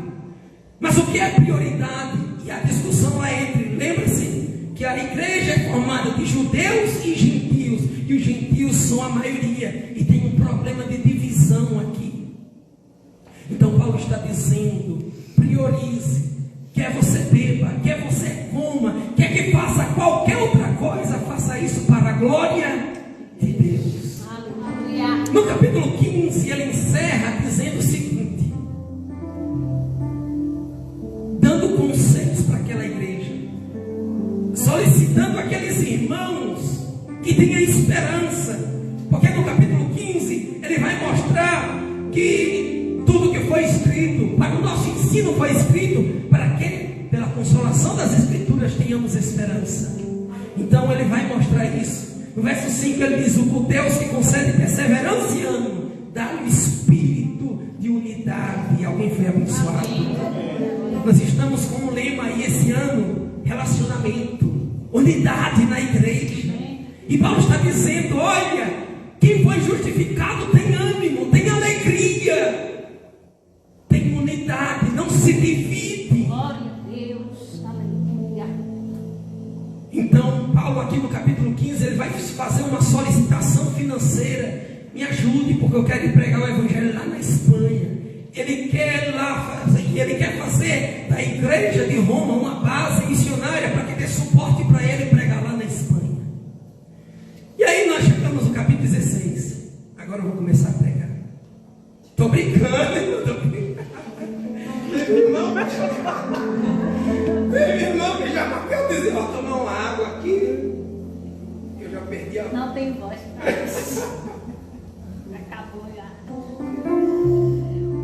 mas o que é prioridade. E a discussão lá entre, lembra-se que a igreja é formada de judeus e gentios, e os gentios são a maioria, e tem um problema de divisão aqui. Então Paulo está dizendo: priorize. Quer você beba, quer você coma, quer que faça qualquer outra coisa, faça isso para a glória de Deus. Aleluia. No capítulo 15 ele encerra dizendo o seguinte, dando conselhos para aquela igreja, solicitando aqueles irmãos que tenham esperança, porque no capítulo 15 ele vai mostrar que tudo que foi escrito, para o nosso ensino foi escrito, para que pela consolação das escrituras tenhamos esperança. Então ele vai mostrar isso. No verso 5 ele diz: o Deus que concede perseverança e ânimo, dá-lhe o espírito de unidade. E alguém foi abençoado. Nós estamos com um lema aí esse ano: relacionamento, unidade na igreja. E Paulo está dizendo: olha, quem foi justificado tem ânimo, tem alegria, tem unidade, não se divide. Glória a Deus, aleluia. Então Paulo aqui no capítulo 15 ele vai fazer uma solicitação financeira: me ajude, porque eu quero ir pregar o evangelho lá na Espanha. Ele quer lá fazer, ele quer fazer da igreja de Roma uma base missionária para que dê suporte para ele pregar lá na Espanha. E aí nós chegamos no capítulo 16. Agora eu vou começar a pregar. Estou brincando, estou brincando. Meu irmão que já quer dizer: vou tomar uma água aqui. Eu já perdi a... Não tem voz. Acabou já.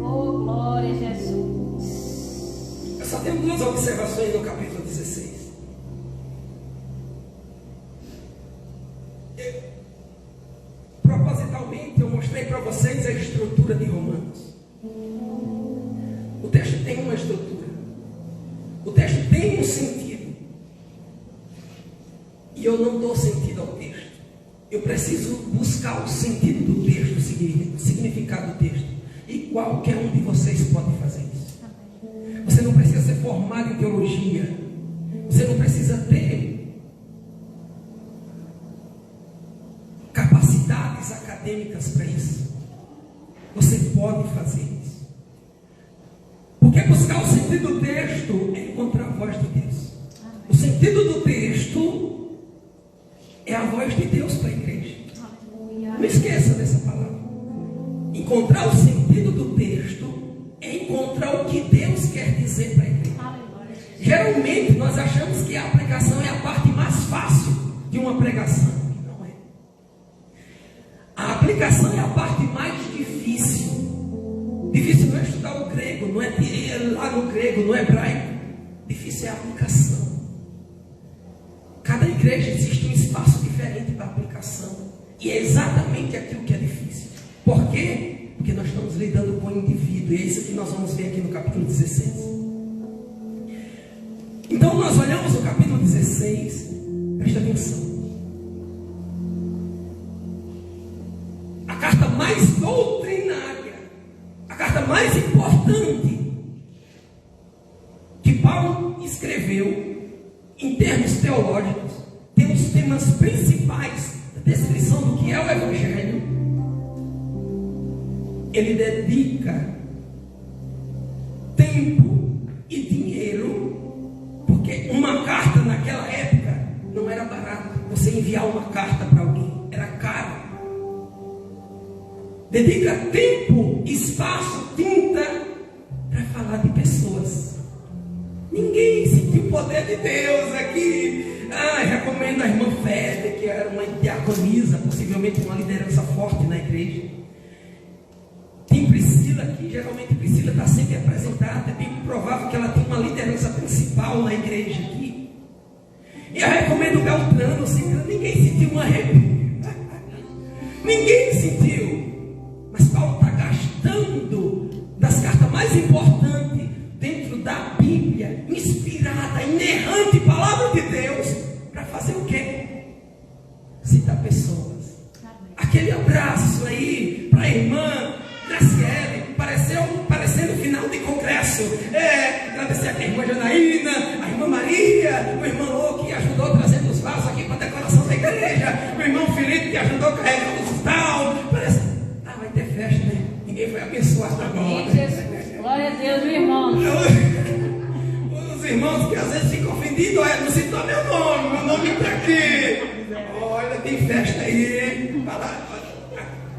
Oh, glória a Jesus. Eu só tenho duas observações no capítulo 16. Propositalmente eu mostrei para vocês a estrutura de Romanos. O texto tem uma estrutura, o texto tem um sentido, e eu não dou sentido ao texto. Eu preciso buscar o sentido do texto, o significado do texto, e qualquer um de vocês pode fazer isso. Você não precisa ser formado em teologia, você não precisa ter capacidades acadêmicas para isso. Você pode fazer isso. Porque buscar o sentido do texto é encontrar a voz de Deus. O sentido do texto igreja existe um espaço diferente para aplicação. E é exatamente aquilo que é difícil. Por quê? Porque nós estamos lidando com o indivíduo. E é isso que nós vamos ver aqui no capítulo 16. Então nós olhamos o capítulo 16. Presta atenção. A carta mais doutrinária, a carta mais importante que Paulo escreveu em termos teológicos, tem os temas principais da descrição do que é o Evangelho. Ele dedica tempo e dinheiro, porque uma carta naquela época não era barato. Você enviar uma carta para alguém era caro. Dedica tempo, espaço, tinta para falar de pessoas. Ninguém sentiu o poder de Deus aqui. Recomendo a irmã Fede, que era uma diaconisa, possivelmente uma liderança forte na igreja. Tem Priscila aqui, geralmente Priscila está sempre apresentada. É bem provável que ela tenha uma liderança principal na igreja aqui. E eu recomendo Beltrano, Ciclano. Ninguém sentiu um arrepio. Ninguém sentiu. Mas Paulo está gastando das cartas mais importantes dentro da Bíblia, inspirada, inerrante palavra de Deus, para fazer o quê? Citar pessoas. Aquele abraço aí para a irmã Graciele, parecendo final de congresso. Agradecer a irmã Janaína, a irmã Maria, o irmão Lô que ajudou trazendo os vasos aqui para a decoração da igreja, o irmão Felipe que ajudou carregando os tal. Parece, vai ter festa, né? Ninguém foi abençoado agora. Glória a Deus, meu irmão. Os irmãos que às vezes ficam ofendidos, não citou meu nome está aqui. Olha, tem festa aí.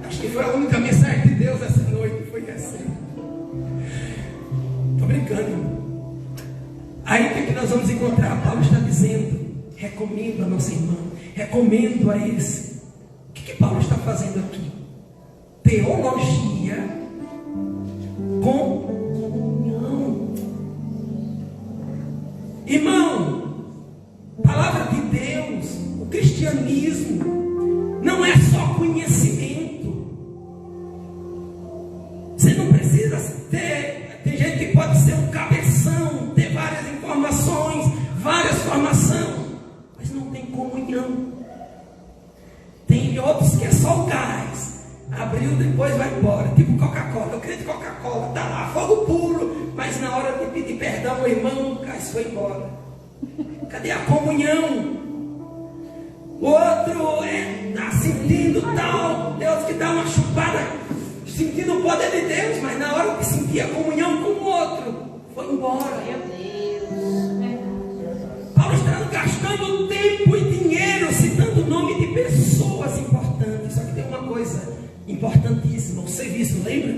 Acho que foi a única mensagem de Deus essa noite, foi assim. Estou brincando. Aí o que nós vamos encontrar? Paulo está dizendo, recomendo a nossa irmã, recomendo a esse. O que Paulo está fazendo aqui? Teologia com comunhão. Irmão, palavra de Deus, o cristianismo não é só conhecimento. Você não precisa ter. Tem gente que pode ser um cabeção, ter várias informações, várias formações, mas não tem comunhão. Tem outros que é só o gás. Abriu, depois vai embora. Tipo Coca-Cola. Eu creio que Coca-Cola está lá, fogo puro. Mas na hora de pedir perdão, o irmão, o gás foi embora. Cadê a comunhão? O outro está sentindo tal. Deus que dá uma chupada, sentindo o poder de Deus. Mas na hora que sentir a comunhão com o outro, foi embora. Meu Deus. Paulo está gastando tempo e dinheiro citando o nome de pessoas importantes. Só que tem uma coisa importantíssima, o serviço, lembra?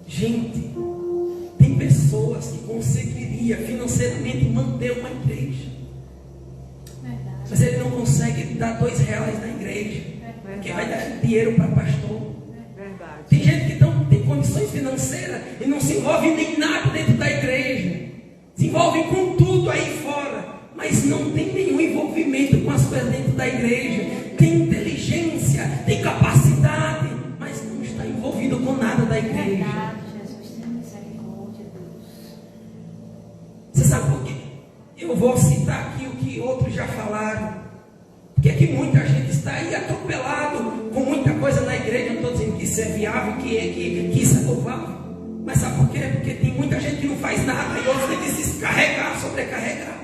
Gente, tem pessoas que conseguiria financeiramente manter uma igreja, mas ele não consegue dar R$2 na igreja, porque vai dar dinheiro para pastor. Tem gente que não tem condições financeiras e não se envolve nem nada dentro da igreja, se envolve com tudo aí fora, mas não tem nenhum envolvimento com as coisas dentro da igreja. Tem inteligência, tem capacidade, mas não está envolvido com nada da igreja. Verdade, Jesus, tem misericórdia, Deus. Você sabe por quê? Eu vou citar aqui o que outros já falaram. Porque é que muita gente está aí atropelado com muita coisa na igreja. Eu não estou dizendo que isso é viável, que isso é louvável. Mas sabe por quê? Porque tem muita gente que não faz nada e outros têm que se descarregar, sobrecarregar.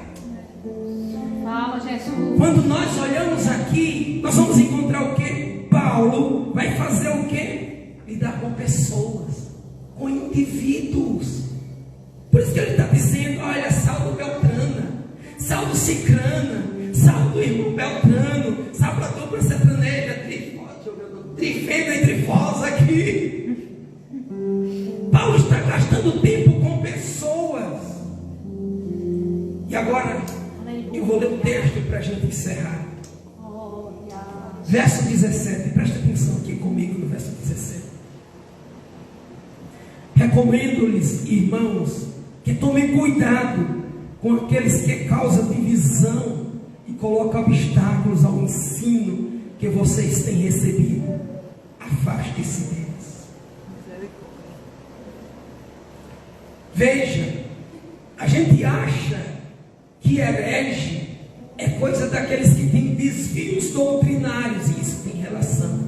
Fala, Jesus. Quando nós olhamos aqui, nós vamos encontrar o quê? Paulo vai fazer o quê? Lidar com pessoas, com indivíduos. Por isso que ele está dizendo, olha, salve Beltrana, salve Cicrana, salve o irmão Beltrano, salve a dupla sertaneja, trifenda e trifosa aqui. Paulo está gastando tempo com pessoas. E agora eu vou ler o texto para a gente encerrar. Verso 17, presta atenção aqui comigo no verso 17. Recomendo-lhes, irmãos, que tomem cuidado com aqueles que causam divisão coloca obstáculos ao ensino que vocês têm recebido, afaste-se deles. Veja, a gente acha que herege é coisa daqueles que têm desvios doutrinários, e isso tem relação.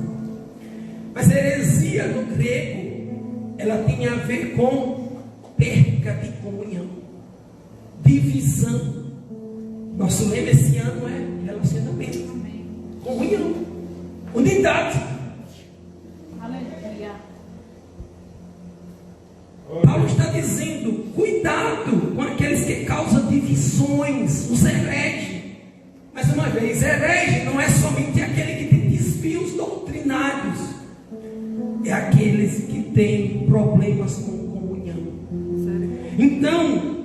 Mas a heresia no grego, ela tem a ver com perca de comunhão, divisão. Nosso lema esse ano é relacionamento, comunhão, unidade. Aleluia. Paulo está dizendo, cuidado com aqueles que causam divisões, os hereges. Mais uma vez, herege não é somente aquele que tem desvios doutrinários, é aqueles que têm problemas com comunhão. Então,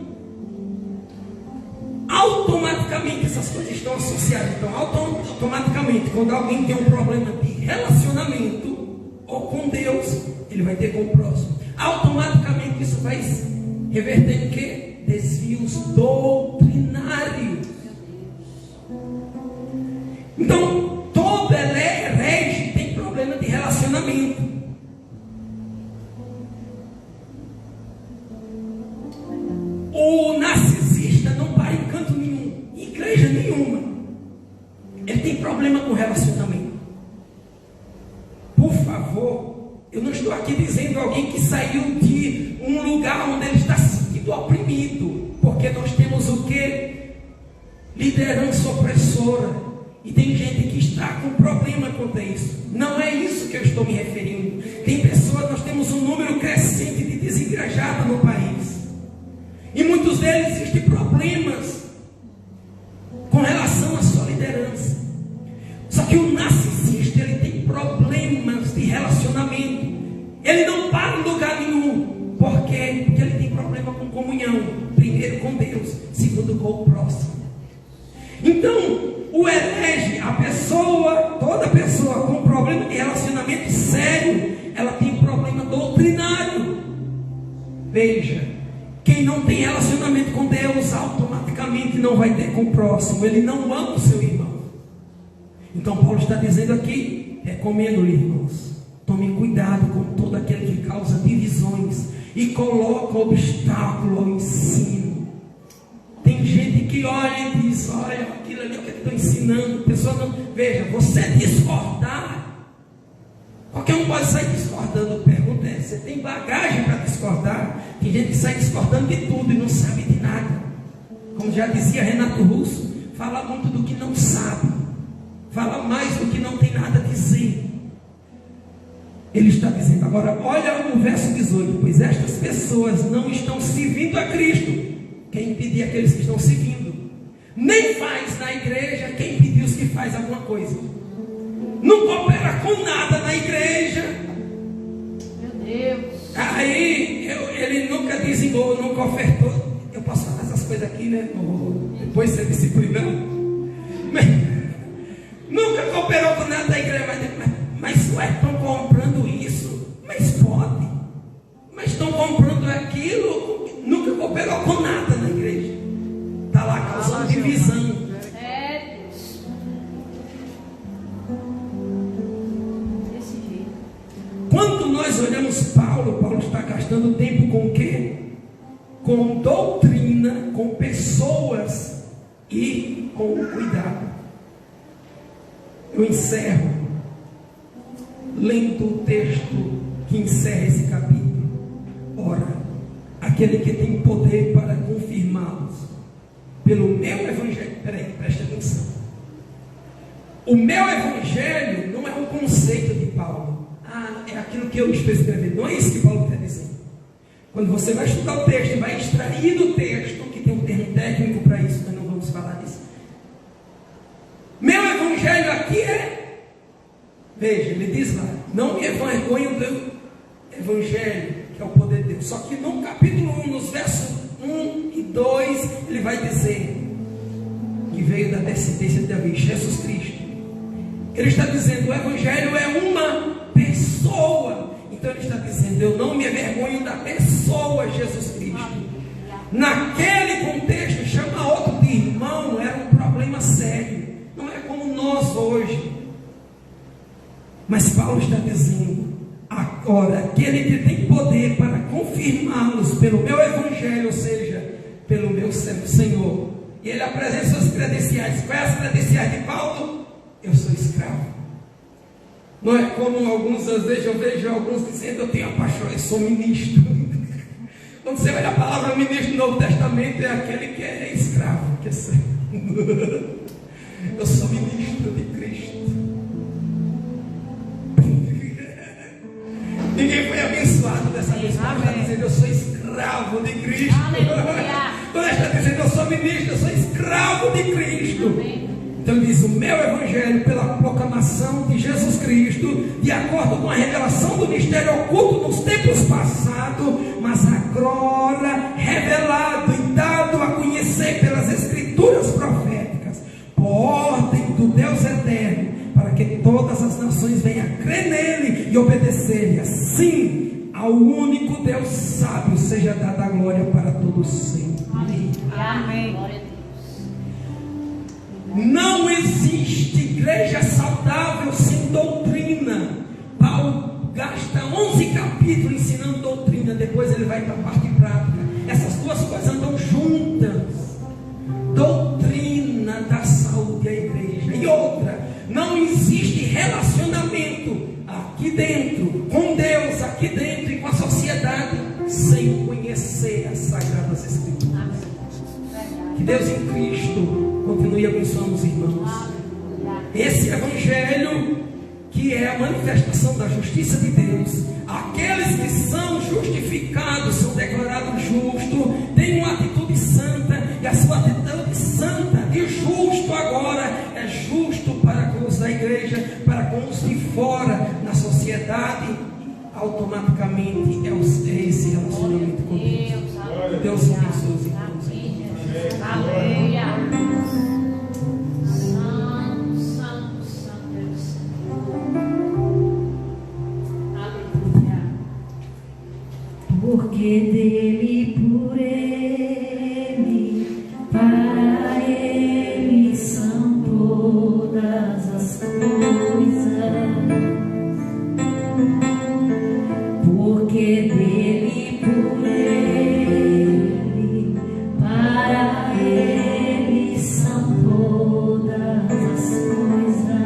automaticamente essas coisas estão associadas. Então, automaticamente, quando alguém tem um problema de relacionamento ou com Deus, ele vai ter com o próximo. Automaticamente isso vai reverter em quê? Desvios doutrinários. Então, todo herege tem problema de relacionamento. O narcisista não para em canto nenhum, em igreja nenhuma. Ele tem problema com relacionamento. Por favor, eu não estou aqui dizendo alguém que saiu de um lugar onde ele está se sentindo oprimido, porque nós temos o que? Liderança opressora. E tem gente que está com problema quanto a isso. Não é isso que eu estou me referindo. Tem pessoas, nós temos um número crescente de desigrejados no país. E muitos deles existem problemas com relação à sua liderança. Só que o narcisista, ele tem problemas de relacionamento. Ele não para em lugar nenhum. Por quê? Porque ele tem problema com comunhão. Primeiro com Deus, segundo com o próximo. Então, o herege, a pessoa, toda pessoa com problema de relacionamento sério, ela tem problema doutrinário. Veja, quem não tem relacionamento com Deus, automaticamente não vai ter com o próximo. Ele não ama o seu irmão. Então Paulo está dizendo aqui, recomendo-lhe, irmãos, tomem cuidado com todo aquele que causa divisões e coloca obstáculo ao ensino. Tem gente que olha e diz, olha, aquilo ali que eu estou ensinando. A pessoa não, veja, você discordar, qualquer um pode sair discordando. Pergunta é, você tem bagagem para discordar? Tem gente que sai discordando de tudo e não sabe de nada. Como já dizia Renato Russo, fala muito do que não sabe, fala mais do que não tem nada a dizer. Ele está dizendo agora, olha o verso 18, pois estas pessoas não estão servindo a Cristo. Quem impedir aqueles que estão seguindo? Nem faz na igreja quem impedir os que faz alguma coisa. Não coopera com nada na igreja. Meu Deus. Aí ele nunca dizimou, nunca ofertou. Eu posso falar essas coisas aqui, né? Depois ser disciplinando. Nunca cooperou com nada da igreja. Mas ué, estão comprando isso? Mas pode. Mas estão comprando aquilo. Nunca cooperou com nada na igreja. Está lá causando divisão. É Deus. Desse jeito. Quando nós olhamos Paulo está gastando tempo com o quê? Com doutrina, com pessoas e com cuidado. Eu encerro lendo o texto que encerra esse capítulo. Ora, aquele que tem poder para confirmá-los pelo meu evangelho. Presta atenção. O meu evangelho não é um conceito de Paulo. É aquilo que eu estou escrevendo. Não é isso que Paulo está dizendo. Quando você vai estudar o texto e vai extrair do texto, que tem um termo técnico para isso, nós não vamos falar disso. Meu evangelho aqui é, veja, ele diz lá, não me envergonho do evangelho, que é o poder de Deus. Só que no capítulo 1, nos versos 1 e 2, ele vai dizer que veio da descendência de Davi, Jesus Cristo. Ele está dizendo, o evangelho é uma pessoa. Então ele está dizendo, eu não me envergonho da pessoa Jesus Cristo. Naquele contexto, chamar outro de irmão era um problema sério. Mas Paulo está dizendo: agora, aquele que tem poder para confirmá-los pelo meu evangelho, ou seja, pelo meu Senhor. E ele apresenta suas credenciais. Quais as credenciais de Paulo? Eu sou escravo. Não é como alguns, às vezes eu vejo alguns dizendo: eu tenho a paixão, eu sou ministro. Quando você olha a palavra ministro no Novo Testamento, é aquele que é escravo, que é servo. Eu sou ministro de Cristo. Ninguém foi abençoado dessa vez. Paulo está dizendo: eu sou escravo de Cristo. Quando ele está dizendo: eu sou ministro, eu sou escravo de Cristo. Amém. Então ele diz: o meu evangelho, pela proclamação de Jesus Cristo, de acordo com a revelação do mistério oculto nos tempos passados, mas agora revelado e dado a conhecer pelas escrituras proféticas, por ordem do Deus eterno, para que todas as nações venham a crer nele e obedecer-lhe. Assim, ao único Deus sábio seja dada a glória para todos sempre. Amém. Glória a Deus. Não existe igreja saudável sem doutrina. Paulo gasta 11 capítulos ensinando doutrina. Depois ele vai para a parte prática. Essas duas coisas andam juntas. Doutrina da saúde da igreja. E outra, não existe relacionamento aqui dentro, com Deus, aqui dentro e com a sociedade, sem conhecer as Sagradas Escrituras. Que Deus em Cristo continue abençoando os irmãos. Esse evangelho, que é a manifestação da justiça de Deus. Aqueles que são justificados, são declarados justos, têm uma atitude santa, e a sua atitude santa e justo agora é justo para com os da igreja, para com os de fora, na sociedade. Automaticamente é esse relacionamento com Deus. Que Deus abençoe os irmãos. Aleluia. Santo, santo, santo é o Senhor. Aleluia. Porque dele, por ele, para ele são todas as coisas. Porque dele, por ele, para ele são todas as coisas.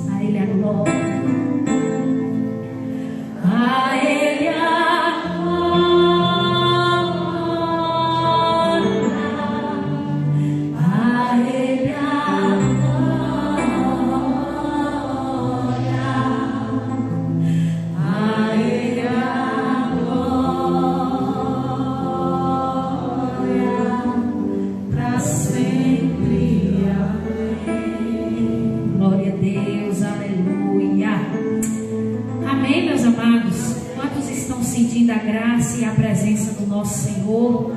A ele a glória. A ele a glória. A ele a glória. A ele a glória para sempre. Amém. Glória a Deus, aleluia. Amém, meus amados. Quantos estão sentindo a graça e a presença do nosso Senhor?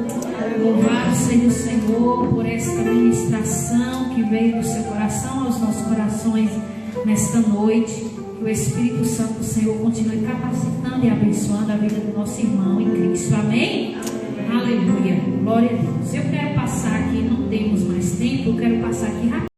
Louvado seja o Senhor por esta ministração que veio do seu coração aos nossos corações nesta noite. Que o Espírito Santo do Senhor continue capacitando e abençoando a vida do nosso irmão em Cristo. Amém? Aleluia. Glória a Deus. Eu quero passar aqui, não temos mais tempo, eu quero passar aqui rapidinho.